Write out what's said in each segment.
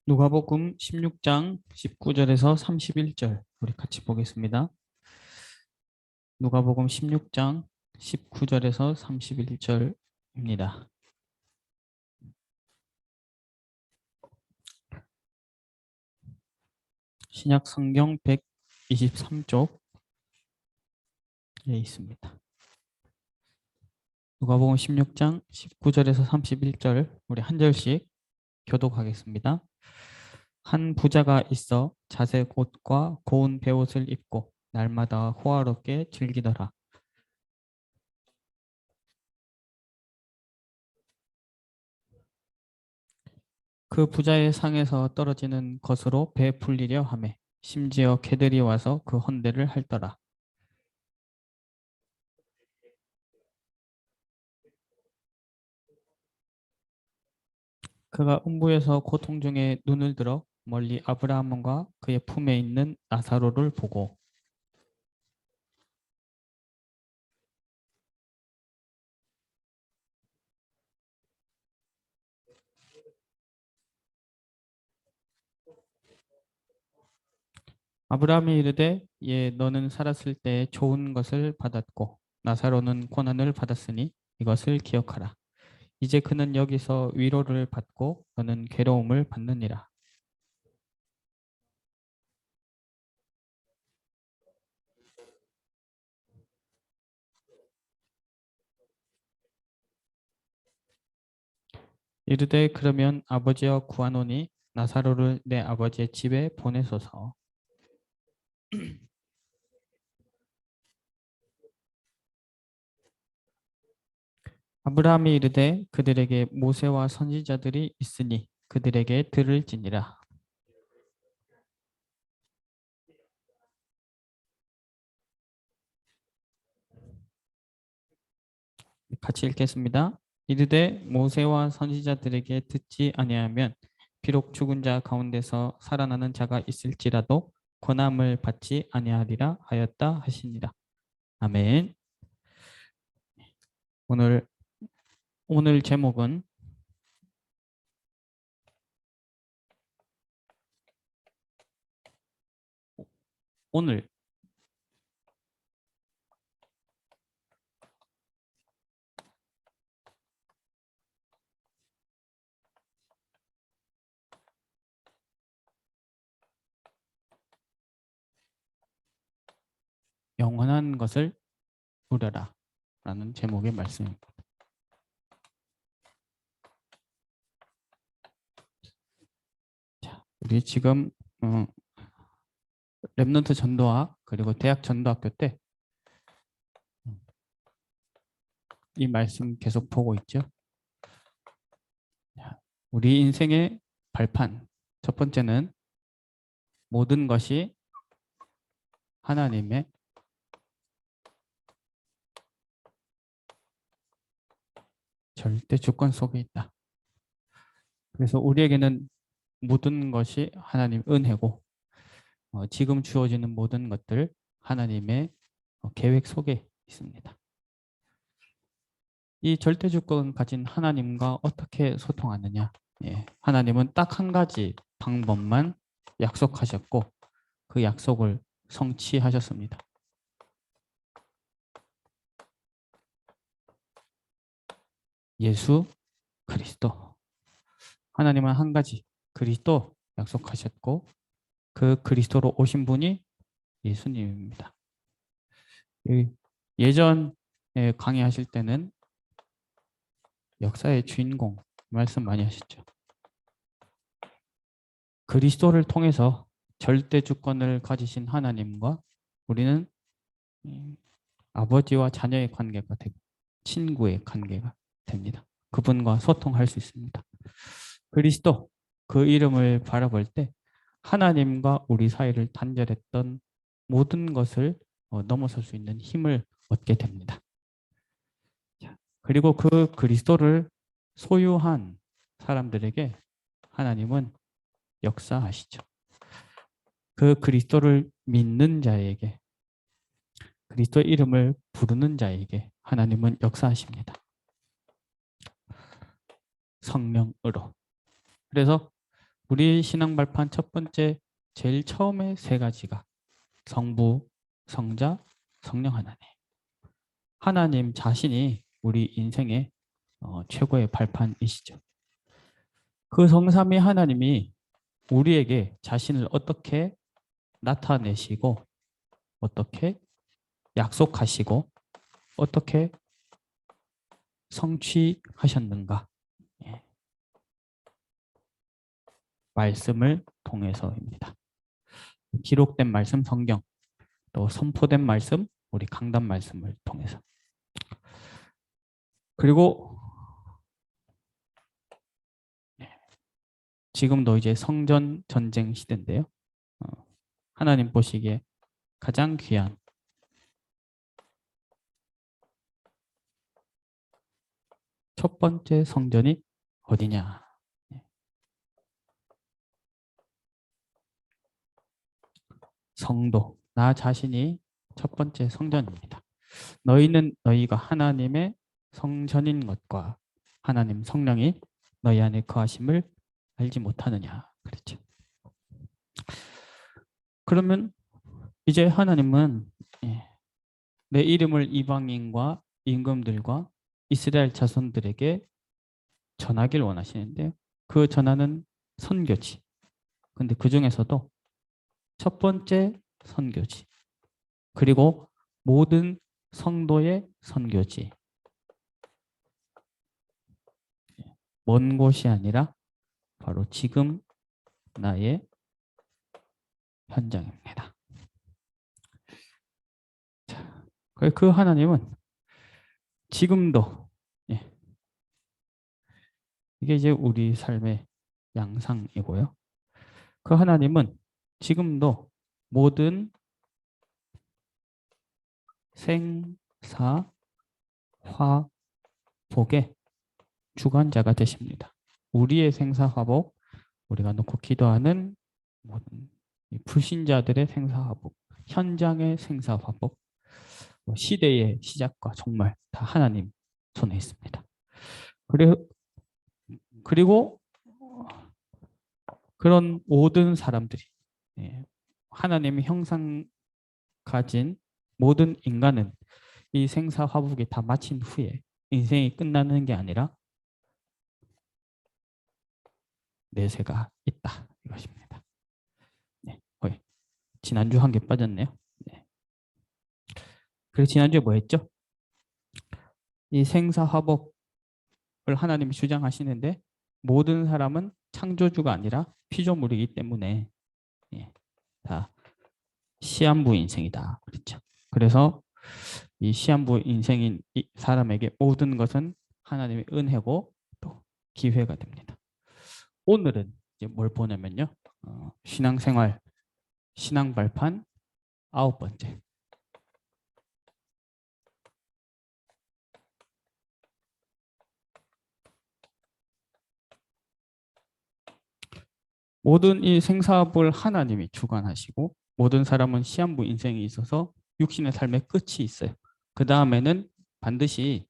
누가복음 16장 19절에서 31절 우리 같이 보겠습니다. 누가복음 16장 19절에서 31절입니다. 신약 성경 123쪽에 있습니다. 누가복음 16장 19절에서 31절 우리 한 절씩 교독하겠습니다. 한 부자가 있어 자색 옷과 고운 베옷을 입고 날마다 호화롭게 즐기더라. 그 부자의 상에서 떨어지는 것으로 베풀리려 하매 심지어 개들이 와서 그 헌대를 핥더라. 그가 음부에서 고통 중에 눈을 들어 멀리 아브라함과 그의 품에 있는 나사로를 보고 아브라함이 이르되 예 너는 살았을 때 좋은 것을 받았고 나사로는 고난을 받았으니 이것을 기억하라. 이제 그는 여기서 위로를 받고 너는 괴로움을 받느니라. 이르되 그러면 아버지여 구하노니 나사로를 내 아버지의 집에 보내소서. 아브라함이 이르되 그들에게 모세와 선지자들이 있으니 그들에게 들을지니라. 같이 읽겠습니다. 이르되 모세와 선지자들에게 듣지 아니하면 비록 죽은 자 가운데서 살아나는 자가 있을지라도 권함을 받지 아니하리라 하였다 하시니라. 아멘. 오늘 제목은 오늘 영원한 것을 누려라 라는 제목의 말씀입니다. 자, 우리 지금 랩넌트 전도학 그리고 대학 전도학교 때 이 말씀 계속 보고 있죠. 자, 우리 인생의 발판 첫 번째는 모든 것이 하나님의 절대 주권 속에 있다. 그래서 우리에게는 모든 것이 하나님 은혜고 지금 주어지는 모든 것들 하나님의 계획 속에 있습니다. 이 절대 주권 가진 하나님과 어떻게 소통하느냐? 예, 하나님은 딱 한 가지 방법만 약속하셨고 그 약속을 성취하셨습니다. 예수 그리스도. 하나님은 한 가지 그리스도 약속하셨고 그 그리스도로 오신 분이 예수님입니다. 예전에 강의하실 때는 역사의 주인공 말씀 많이 하시죠. 그리스도를 통해서 절대 주권을 가지신 하나님과 우리는 아버지와 자녀의 관계가 되고 친구의 관계가 됩니다. 그분과 소통할 수 있습니다. 그리스도 그 이름을 바라볼 때 하나님과 우리 사이를 단절했던 모든 것을 넘어설 수 있는 힘을 얻게 됩니다. 그리고 그 그리스도를 소유한 사람들에게 하나님은 역사하시죠. 그 그리스도를 믿는 자에게 그리스도의 이름을 부르는 자에게 하나님은 역사하십니다. 성령으로. 그래서 우리 신앙 발판 첫 번째 제일 처음에 세 가지가 성부, 성자, 성령 하나님. 하나님 자신이 우리 인생의 최고의 발판이시죠. 그 성삼위 하나님이 우리에게 자신을 어떻게 나타내시고 어떻게 약속하시고 어떻게 성취하셨는가. 예, 말씀을 통해서입니다. 기록된 말씀 성경, 또 선포된 말씀 우리 강단 말씀을 통해서. 그리고 지금도 이제 성전 전쟁 시대인데요. 하나님 보시기에 가장 귀한 첫 번째 성전이 어디냐? 성도, 나 자신이 첫 번째 성전입니다. 너희는 너희가 하나님의 성전인 것과 하나님 성령이 너희 안에 거하심을 알지 못하느냐. 그랬죠. 그러면 이제 하나님은 내 이름을 이방인과 임금들과 이스라엘 자손들에게 전하기를 원하시는데 그 전하는 선교지. 근데 그 중에서도 첫 번째 선교지. 그리고 모든 성도의 선교지. 먼 곳이 아니라 바로 지금 나의 현장입니다. 자, 그 하나님은 지금도 이게 이제 우리 삶의 양상이고요. 그 하나님은 지금도 모든 생사, 화복의 주관자가 되십니다. 우리의 생사, 화복, 우리가 놓고 기도하는 모든 불신자들의 생사, 화복, 현장의 생사, 화복, 시대의 시작과 종말 다 하나님 손에 있습니다. 그리고 그런 모든 사람들이 하나님의 형상 가진 모든 인간은 이 생사 화복이 다 마친 후에 인생이 끝나는 게 아니라 내세가 있다 이것입니다. 네, 지난주 한 개 빠졌네요. 네. 그리고 지난주에 뭐 했죠? 이 생사 화복을 하나님이 주장하시는데 모든 사람은 창조주가 아니라 피조물이기 때문에 다 시한부 인생이다 그랬죠. 그래서 이 시한부 인생인 이 사람에게 모든 것은 하나님의 은혜고 또 기회가 됩니다. 오늘은 이제 뭘 보냐면요. 신앙생활, 신앙 발판 9번째. 모든 이 생사업을 하나님이 주관하시고 모든 사람은 시한부 인생이 있어서 육신의 삶의 끝이 있어요. 그 다음에는 반드시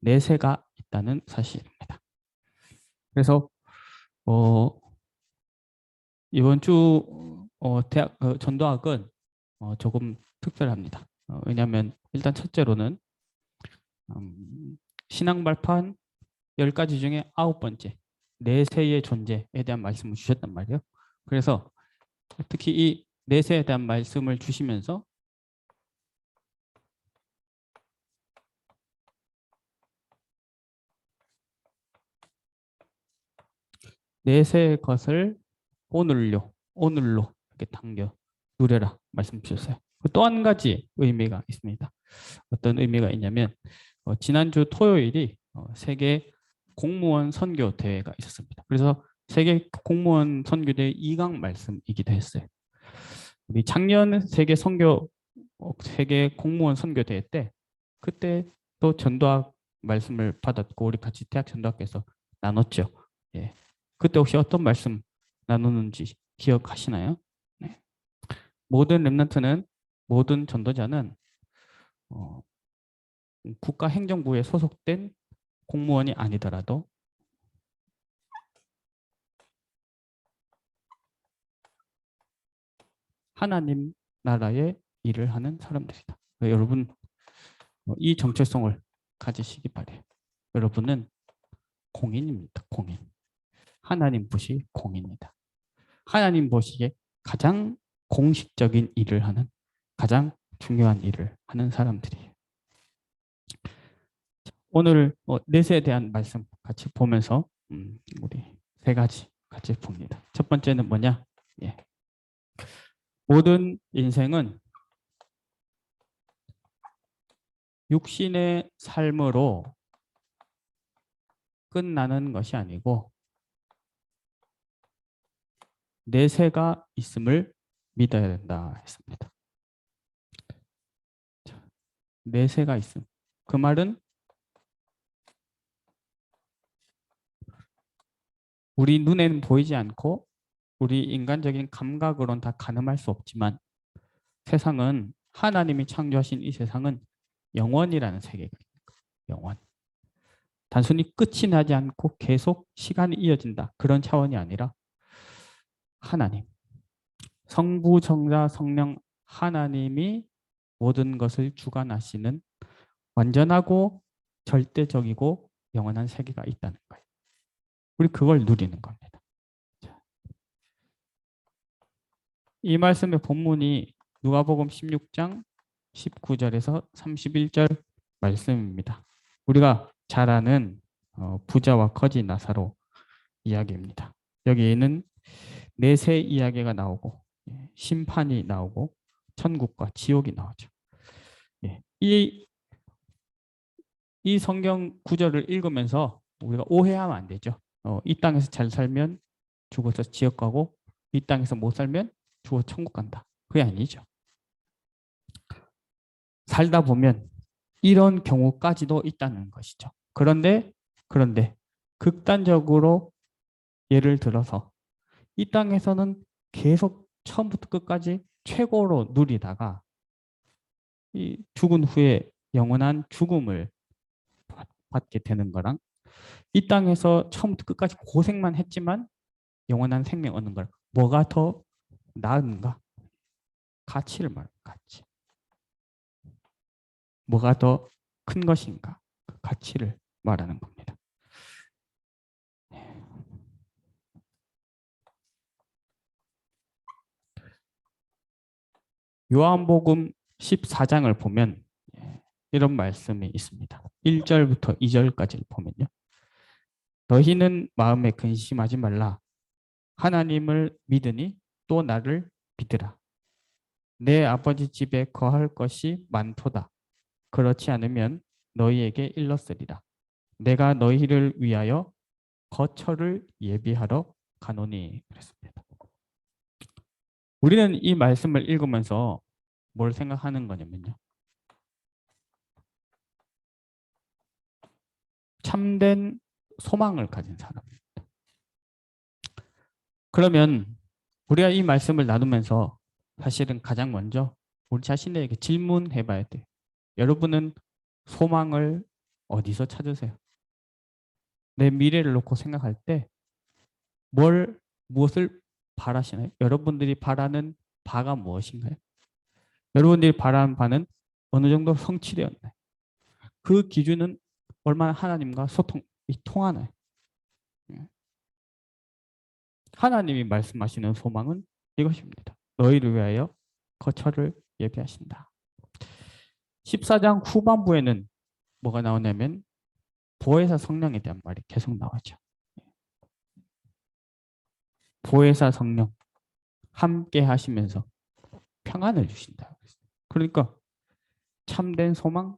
내세가 있다는 사실입니다. 그래서 이번 주 대학 전도학은 조금 특별합니다. 왜냐하면 일단 첫째로는 신앙 발판 10가지 중에 9번째 내세의 존재에 대한 말씀을 주셨단 말이에요. 그래서 특히 이 내세에 대한 말씀을 주시면서 내세의 것을 오늘로 이렇게 당겨 누려라 말씀 주셨어요. 또 한 가지 의미가 있습니다. 어떤 의미가 있냐면 지난주 토요일이 세계 공무원 선교 대회가 있었습니다. 그래서 세계 공무원 선교대 2강 말씀이기도 했어요. 우리 작년 세계 공무원 선교 대회 때 그때 또 전도학 말씀을 받았고 우리 같이 대학 전도학교에서 나눴죠. 예. 그때 혹시 어떤 말씀 나누는지 기억하시나요? 네. 모든 렘넌트는 모든 전도자는 국가행정부에 소속된 공무원이 아니더라도 하나님 나라의 일을 하는 사람들이다. 여러분 이 정체성을 가지시기 바래요. 여러분은 공인입니다. 공인. 하나님 보시 공인이다. 하나님 보시기에 가장 공식적인 일을 하는 가장 중요한 일을 하는 사람들이에요. 오늘 넷에 대한 말씀 같이 보면서 우리 세 가지 같이 봅니다. 첫 번째는 뭐냐? 예. 모든 인생은 육신의 삶으로 끝나는 것이 아니고 내세가 있음을 믿어야 된다 했습니다. 내세가 있음. 그 말은 우리 눈에는 보이지 않고 우리 인간적인 감각으로는 다 가늠할 수 없지만 세상은 하나님이 창조하신 이 세상은 영원이라는 세계가 있는 거예요. 영원. 단순히 끝이 나지 않고 계속 시간이 이어진다. 그런 차원이 아니라 하나님, 성부, 성자, 성령 하나님이 모든 것을 주관하시는 완전하고 절대적이고 영원한 세계가 있다는 거예요. 우리 그걸 누리는 겁니다. 이 말씀의 본문이 누가복음 16장 19절에서 31절 말씀입니다. 우리가 잘 아는 부자와 거지 나사로 이야기입니다. 여기에는 내세 이야기가 나오고 심판이 나오고 천국과 지옥이 나오죠. 이 성경 구절을 읽으면서 우리가 오해하면 안 되죠. 이 땅에서 잘 살면 죽어서 지옥 가고 이 땅에서 못 살면 죽어 천국 간다. 그게 아니죠. 살다 보면 이런 경우까지도 있다는 것이죠. 그런데 극단적으로 예를 들어서 이 땅에서는 계속 처음부터 끝까지 최고로 누리다가 이 죽은 후에 영원한 죽음을 받게 되는 거랑 이 땅에서 처음부터 끝까지 고생만 했지만 영원한 생명 얻는 걸 뭐가 더 나은가? 가치를 말하는 가치. 뭐가 더 큰 것인가? 그 가치를 말하는 겁니다. 요한복음 14장을 보면 이런 말씀이 있습니다. 1절부터 2절까지를 보면요. 너희는 마음에 근심하지 말라. 하나님을 믿으니 또 나를 믿으라. 내 아버지 집에 거할 것이 많도다. 그렇지 않으면 너희에게 일렀으리라. 내가 너희를 위하여 거처를 예비하러 가노니 그랬습니다. 우리는 이 말씀을 읽으면서 뭘 생각하는 거냐면요. 참된 소망을 가진 사람입니다. 그러면 우리가 이 말씀을 나누면서 사실은 가장 먼저 우리 자신에게 질문해 봐야 돼요. 여러분은 소망을 어디서 찾으세요? 내 미래를 놓고 생각할 때 무엇을 바라시나요? 여러분들이 바라는 바가 무엇인가요? 여러분들이 바라는 바는 어느 정도 성취되었나요? 그 기준은 얼마나 하나님과 소통이 통하나요? 하나님이 말씀하시는 소망은 이것입니다. 너희를 위하여 거처를 예비하신다. 14장 후반부에는 뭐가 나오냐면 보혜사 성령에 대한 말이 계속 나오죠. 보혜사 성령 함께 하시면서 평안을 주신다. 그러니까 참된 소망,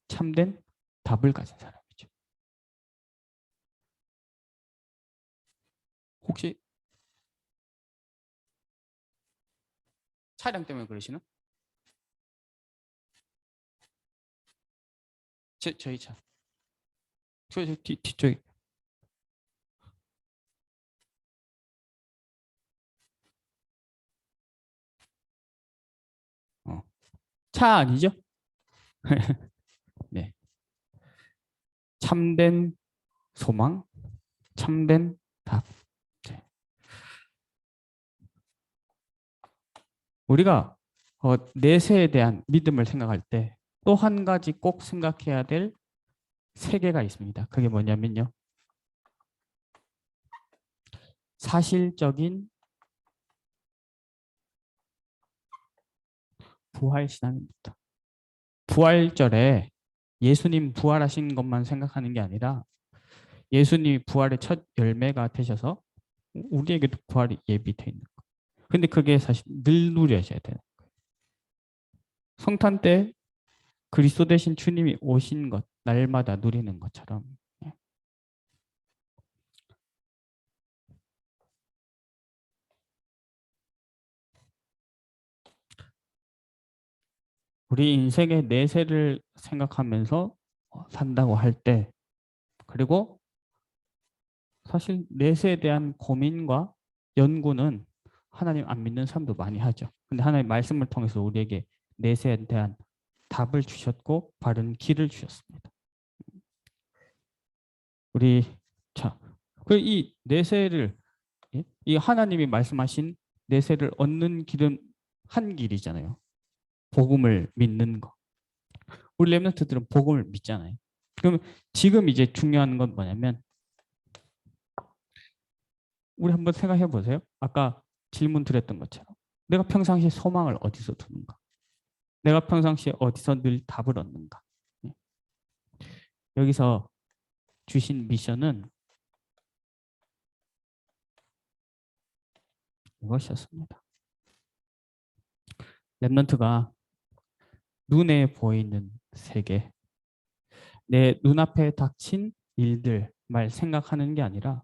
참된 답을 가진 사람이죠. 혹시 차량 때문에 그러시나? 저희 차. 뒤쪽에. 차 아니죠? 네. 참된 소망, 참된 답. 네. 우리가 내세에 대한 믿음을 생각할 때 또 한 가지 꼭 생각해야 될 세계가 있습니다. 그게 뭐냐면요. 사실적인 부활신앙입니다. 부활절에 예수님 부활하신 것만 생각하는 게 아니라 예수님이 부활의 첫 열매가 되셔서 우리에게도 부활이 예비되어 있는 거예요. 근데 그게 사실 늘 누려져야 돼요. 성탄 때 그리스도 대신 주님이 오신 것, 날마다 누리는 것처럼 우리 인생의 내세를 생각하면서 산다고 할 때, 그리고 사실 내세에 대한 고민과 연구는 하나님 안 믿는 사람도 많이 하죠. 근데 하나님 말씀을 통해서 우리에게 내세에 대한 답을 주셨고 바른 길을 주셨습니다. 우리 자, 이 내세를 이 하나님이 말씀하신 내세를 얻는 길은 한 길이잖아요. 복음을 믿는 거. 우리 렘넌트들은 복음을 믿잖아요. 그럼 지금 이제 중요한 건 뭐냐면 우리 한번 생각해 보세요. 아까 질문 드렸던 것처럼 내가 평상시에 소망을 어디서 두는가? 내가 평상시에 어디서 늘 답을 얻는가? 여기서 주신 미션은 이것이었습니다. 렘넌트가 눈에 보이는 세계, 내 눈앞에 닥친 일들만 생각하는 게 아니라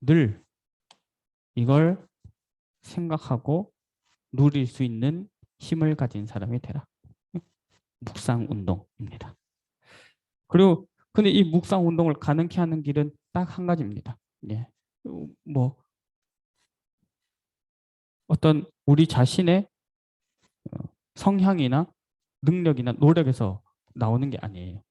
늘 이걸 생각하고 누릴 수 있는 힘을 가진 사람이 되라. 묵상 운동입니다. 그리고 근데 이 묵상 운동을 가능케 하는 길은 딱 한 가지입니다. 뭐 어떤 우리 자신의 성향이나 능력이나 노력에서 나오는 게 아니에요.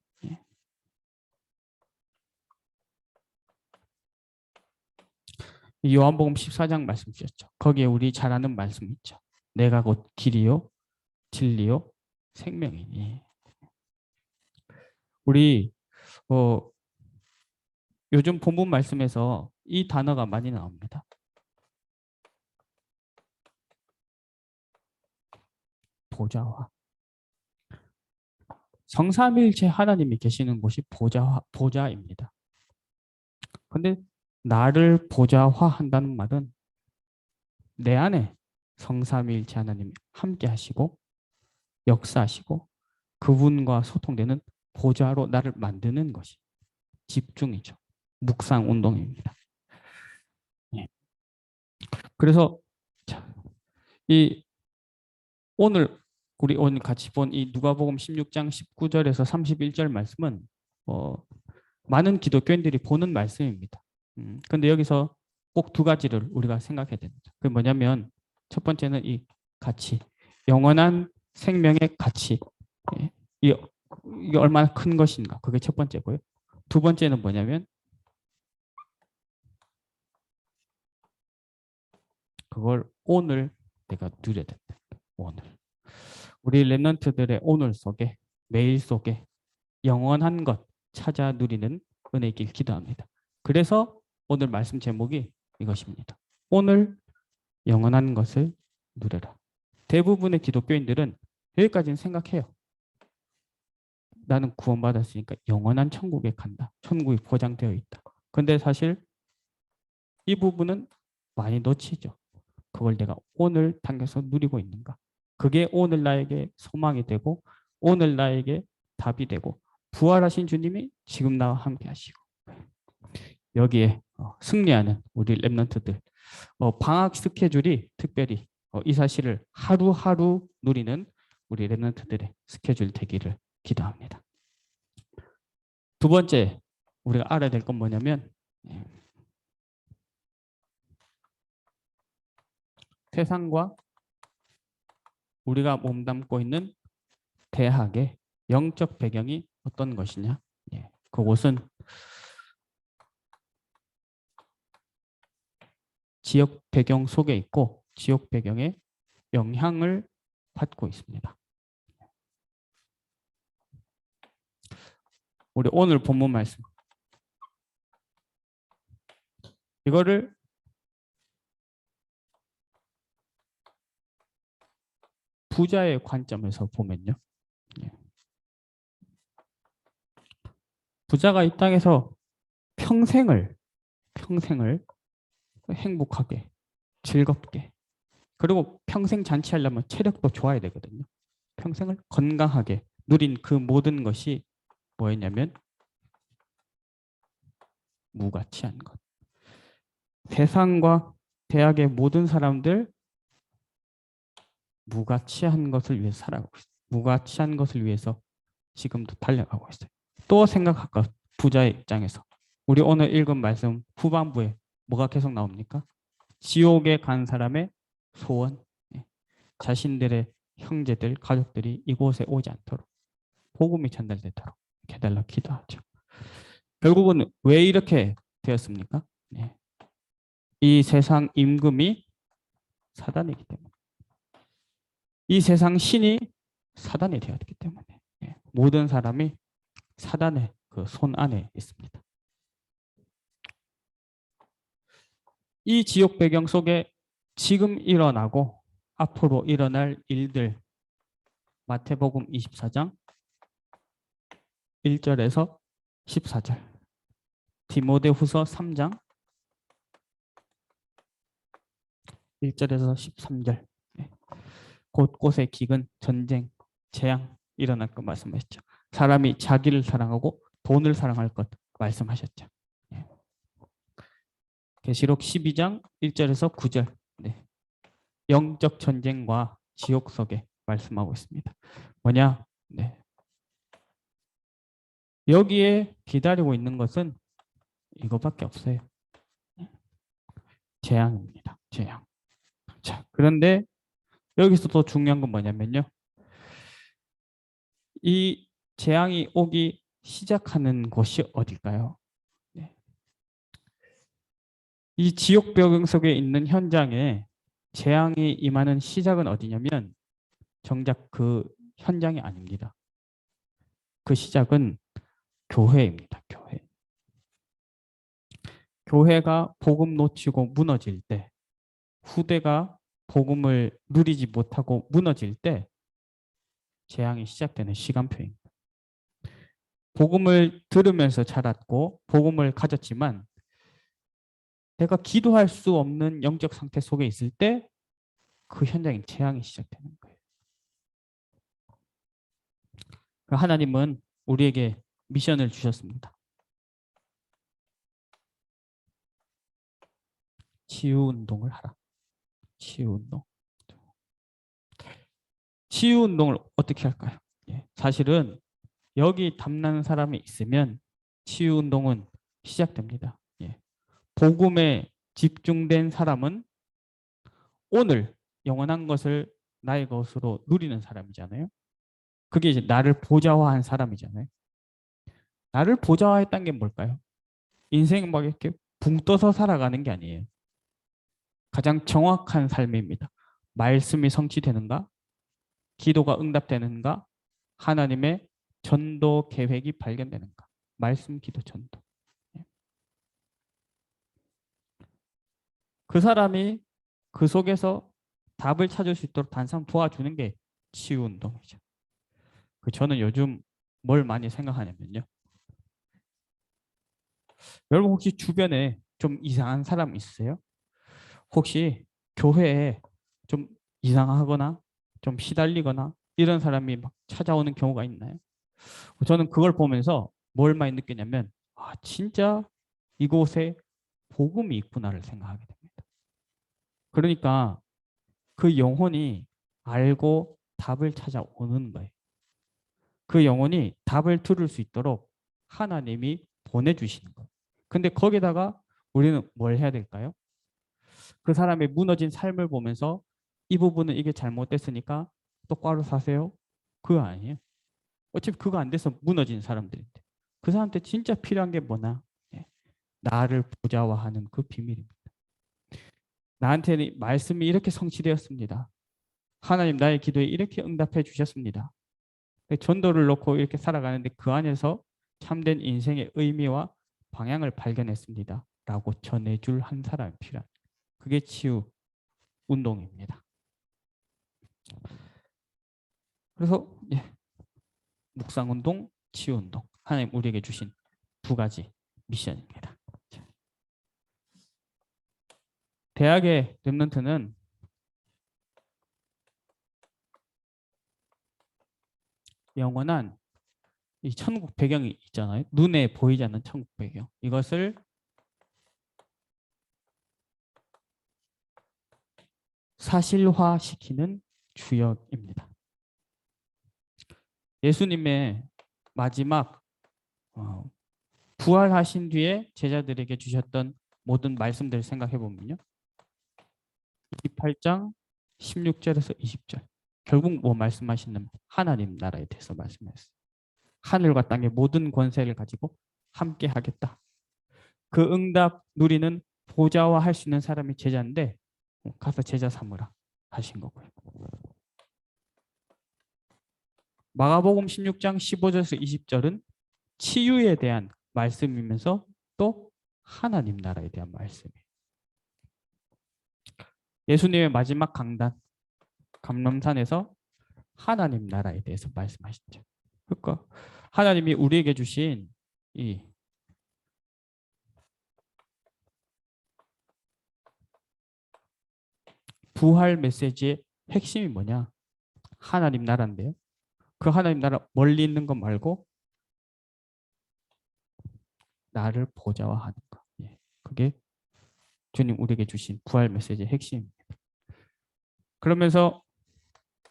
요한복음 14장 말씀 주셨죠. 거기에 우리 잘 아는 말씀 있죠. 내가 곧 길이요 진리요 생명이니. 우리 요즘 본문 말씀에서 이 단어가 많이 나옵니다. 보좌화. 성삼일체 하나님이 계시는 곳이 보좌입니다. 근데 나를 보좌화한다는 말은 내 안에 성삼일체 하나님이 함께 하시고 역사하시고 그분과 소통되는 보좌로 나를 만드는 것이 집중이죠. 묵상 운동입니다. 예. 그래서 이 오늘 우리 오늘 같이 본 이 누가복음 16장 19절에서 31절 말씀은 많은 기독교인들이 보는 말씀입니다. 근데 여기서 꼭 두 가지를 우리가 생각해야 됩니다. 그게 뭐냐면 첫 번째는 이 가치, 영원한 생명의 가치. 예. 이게 얼마나 큰 것인가. 그게 첫 번째고요. 두 번째는 뭐냐면 그걸 오늘 내가 누려야 된다. 오늘. 우리 랩런트들의 오늘 속에 매일 속에 영원한 것 찾아 누리는 은혜의 길 기도합니다. 그래서 오늘 말씀 제목이 이것입니다. 오늘 영원한 것을 누려라. 대부분의 기독교인들은 여기까지는 생각해요. 나는 구원받았으니까 영원한 천국에 간다. 천국이 보장되어 있다. 근데 사실 이 부분은 많이 놓치죠. 그걸 내가 오늘 당겨서 누리고 있는가. 그게 오늘 나에게 소망이 되고 오늘 나에게 답이 되고 부활하신 주님이 지금 나와 함께 하시고 여기에 승리하는 우리 랩런트들 방학 스케줄이 특별히 이 사실을 하루하루 누리는 우리 랩런트들의 스케줄 되기를 기도합니다. 두 번째 우리가 알아야 될 건 뭐냐면 세상과 우리가 몸담고 있는 대학의 영적 배경이 어떤 것이냐. 그곳은 지역 배경 속에 있고 지역 배경에 영향을 받고 있습니다. 우리 오늘 본문 말씀. 이거를 부자의 관점에서 보면요. 부자가 이 땅에서 평생을 행복하게, 즐겁게, 그리고 평생 잔치하려면 체력도 좋아야 되거든요. 평생을 건강하게 누린 그 모든 것이 뭐였냐면 무가치한 것. 세상과 대학의 모든 사람들 무가치한 것을 위해서 살아가고 있어요. 무가치한 것을 위해서 지금도 달려가고 있어요. 또 생각할까? 부자의 입장에서. 우리 오늘 읽은 말씀 후반부에 뭐가 계속 나옵니까? 지옥에 간 사람의 소원. 자신들의 형제들, 가족들이 이곳에 오지 않도록 복음이 전달되도록 해달라 기도하죠. 결국은 왜 이렇게 되었습니까? 이 세상 임금이 사단이기 때문에, 이 세상 신이 사단이 되었기 때문에 모든 사람이 사단의 그 손 안에 있습니다. 이 지옥 배경 속에 지금 일어나고 앞으로 일어날 일들, 마태복음 24장 1절에서 14절, 디모데후서 3장 1절에서 13절, 곳곳에 기근, 전쟁, 재앙 일어날 것 말씀하셨죠. 사람이 자기를 사랑하고 돈을 사랑할 것 말씀하셨죠. 계시록 12장 1절에서 9절, 영적 전쟁과 지옥 속에 말씀하고 있습니다. 뭐냐? 여기에 기다리고 있는 것은 이거밖에 없어요. 재앙입니다. 재앙. 자, 그런데 여기서 더 중요한 건 뭐냐면요. 이 재앙이 오기 시작하는 곳이 어딜까요? 이 지옥 배경 속에 있는 현장에 재앙이 임하는 시작은 어디냐면 정작 그 현장이 아닙니다. 그 시작은 교회입니다. 교회. 교회가 복음 놓치고 무너질 때, 후대가 복음을 누리지 못하고 무너질 때 재앙이 시작되는 시간표입니다. 복음을 들으면서 자랐고 복음을 가졌지만 내가 기도할 수 없는 영적 상태 속에 있을 때 그 현장에 재앙이 시작되는 거예요. 하나님은 우리에게 미션을 주셨습니다. 치유운동을 하라. 치유운동. 치유운동을 어떻게 할까요? 사실은 여기 탐나는 사람이 있으면 치유운동은 시작됩니다. 복음에 집중된 사람은 오늘 영원한 것을 나의 것으로 누리는 사람이잖아요. 그게 이제 나를 보좌화한 사람이잖아요. 나를 보좌화했다는 게 뭘까요? 인생 막 이렇게 붕 떠서 살아가는 게 아니에요. 가장 정확한 삶입니다. 말씀이 성취되는가? 기도가 응답되는가? 하나님의 전도 계획이 발견되는가? 말씀, 기도, 전도. 그 사람이 그 속에서 답을 찾을 수 있도록 다른 사람 도와주는 게 치유운동이죠. 저는 요즘 뭘 많이 생각하냐면요. 여러분 혹시 주변에 좀 이상한 사람 있으세요? 혹시 교회에 좀 이상하거나 좀 시달리거나 이런 사람이 막 찾아오는 경우가 있나요? 저는 그걸 보면서 뭘 많이 느꼈냐면 진짜 이곳에 복음이 있구나를 생각하게 됩니다. 그러니까 그 영혼이 알고 답을 찾아오는 거예요. 그 영혼이 답을 들을 수 있도록 하나님이 보내주시는 거예요. 근데 거기다가 우리는 뭘 해야 될까요? 그 사람의 무너진 삶을 보면서 이 부분은 이게 잘못됐으니까 똑바로 사세요. 그거 아니에요. 어차피 그거 안 돼서 무너진 사람들인데. 그 사람한테 진짜 필요한 게 뭐나? 나를 부자화하는 그 비밀입니다. 나한테는 말씀이 이렇게 성취되었습니다. 하나님 나의 기도에 이렇게 응답해 주셨습니다. 전도를 놓고 이렇게 살아가는데 그 안에서 참된 인생의 의미와 방향을 발견했습니다. 라고 전해줄 한 사람이 필요합니다. 그게 치유 운동입니다. 그래서 묵상 운동, 치유 운동, 하나님 우리에게 주신 두 가지 미션입니다. 대학의 랩런트는 영원한 이 천국 배경이 있잖아요. 눈에 보이지 않는 천국 배경. 이것을 사실화시키는 주역입니다. 예수님의 마지막 부활하신 뒤에 제자들에게 주셨던 모든 말씀들을 생각해 보면요. 28장 16절에서 20절. 결국 뭐 말씀하시는 하나님 나라에 대해서 말씀하셨어요. 하늘과 땅의 모든 권세를 가지고 함께 하겠다. 그 응답 누리는 보좌화 할 수 있는 사람이 제자인데 가서 제자 삼으라 하신 거고요. 마가복음 16장 15절에서 20절은 치유에 대한 말씀이면서 또 하나님 나라에 대한 말씀이에요. 예수님의 마지막 강단 감람산에서 하나님 나라에 대해서 말씀하시죠. 그러니까 하나님이 우리에게 주신 이 부활 메시지의 핵심이 뭐냐? 하나님 나라인데요. 그 하나님 나라 멀리 있는 것 말고 나를 보좌화하는 것. 그게 주님 우리에게 주신 부활 메시지의 핵심입니다. 그러면서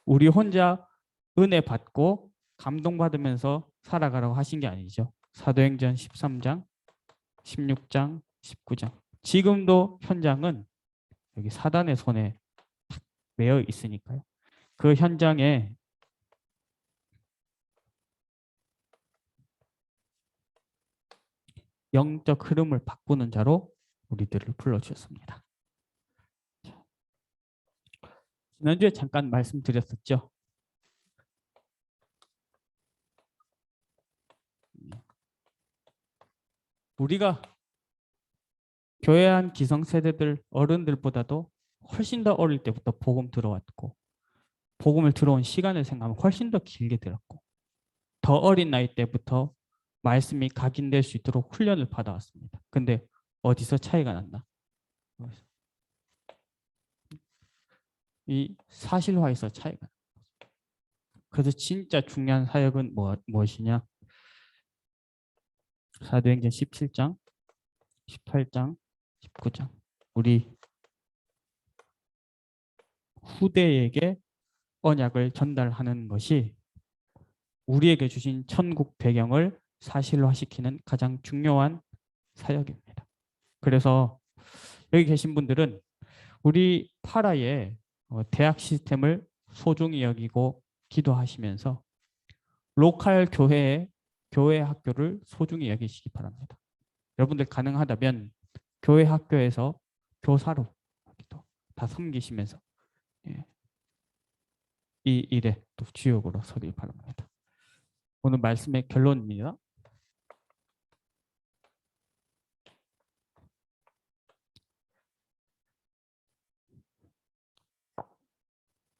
우리 혼자 은혜 받고 감동받으면서 살아가라고 하신 게 아니죠. 사도행전 13장, 16장, 19장. 지금도 현장은 여기 사단의 손에 매여 있으니까요. 그 현장에 영적 흐름을 바꾸는 자로 우리들을 불러주셨습니다. 지난주에 잠깐 말씀드렸었죠. 우리가 교회 안 기성세대들 어른들보다도 훨씬 더 어릴 때부터 복음 들어왔고 복음을 들어온 시간을 생각하면 훨씬 더 길게 들었고 더 어린 나이 때부터 말씀이 각인될 수 있도록 훈련을 받아왔습니다. 근데 어디서 차이가 났나? 이 사실화에서 차이가 났다. 그래서 진짜 중요한 사역은 무엇이냐? 사도행전 17장, 18장, 19장. 우리 후대에게 언약을 전달하는 것이 우리에게 주신 천국 배경을 사실화시키는 가장 중요한 사역입니다. 그래서 여기 계신 분들은 우리 파라의 대학 시스템을 소중히 여기고 기도하시면서 로컬 교회 학교를 소중히 여기시기 바랍니다. 여러분들 가능하다면 교회 학교에서 교사로 다 섬기시면서 이 일에 또 주역으로 서길 바랍니다. 오늘 말씀의 결론입니다.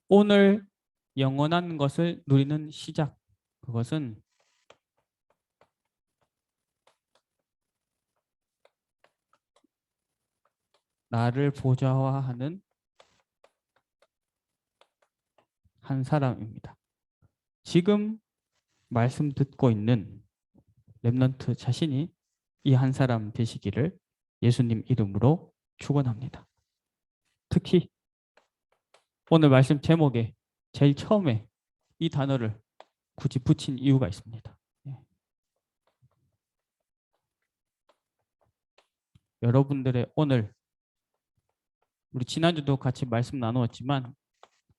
오늘 영원한 것을 누리는 시작. 그것은 나를 보좌화하는 한 사람입니다. 지금 말씀 듣고 있는 랩런트 자신이 이 한 사람 되시기를 예수님 이름으로 축원합니다. 특히 오늘 말씀 제목에 제일 처음에 이 단어를 굳이 붙인 이유가 있습니다. 여러분들의 오늘 우리 지난주도 같이 말씀 나누었지만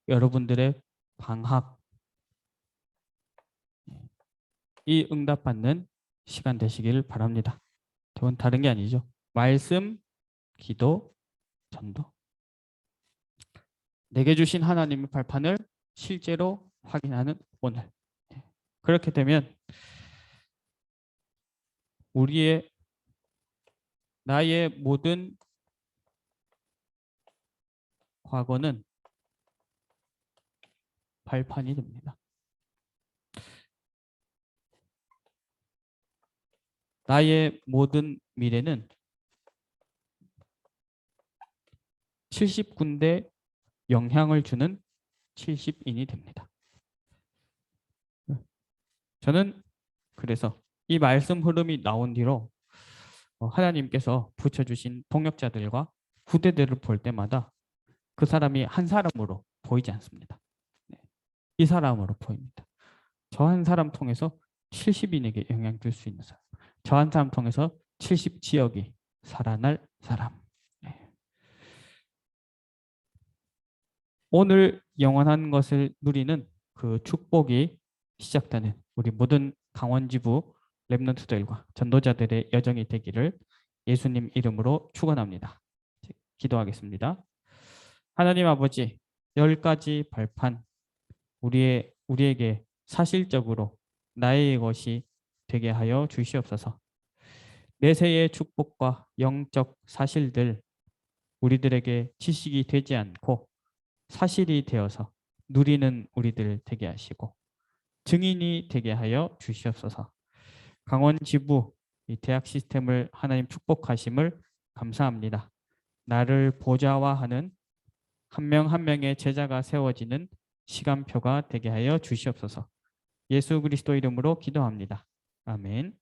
여러분들의 방학 이 응답받는 시간 되시길 바랍니다. 그건 다른 게 아니죠. 말씀, 기도, 전도. 내게 주신 하나님의 발판을 실제로 확인하는 오늘. 그렇게 되면 나의 모든 과거는 발판이 됩니다. 나의 모든 미래는 70군데 영향을 주는 70인이 됩니다. 저는 그래서 이 말씀 흐름이 나온 뒤로 하나님께서 붙여주신 동역자들과 후대들을 볼 때마다 그 사람이 한 사람으로 보이지 않습니다. 이 사람으로 보입니다. 저 한 사람 통해서 70인에게 영향 줄 수 있는 사람. 저 한 사람 통해서 70지역이 살아날 사람. 오늘 영원한 것을 누리는 그 축복이 시작되는 우리 모든 강원지부 렘넌트들과 전도자들의 여정이 되기를 예수님 이름으로 축원합니다. 기도하겠습니다. 하나님 아버지, 10가지 발판 우리에게 사실적으로 나의 것이 되게 하여 주시옵소서. 내세의 축복과 영적 사실들 우리들에게 지식이 되지 않고 사실이 되어서 누리는 우리들 되게 하시고 증인이 되게 하여 주시옵소서. 강원 지부 이 대학 시스템을 하나님 축복하심을 감사합니다. 나를 보좌화하는 한 명 한 명의 제자가 세워지는 시간표가 되게 하여 주시옵소서. 예수 그리스도 이름으로 기도합니다. 아멘.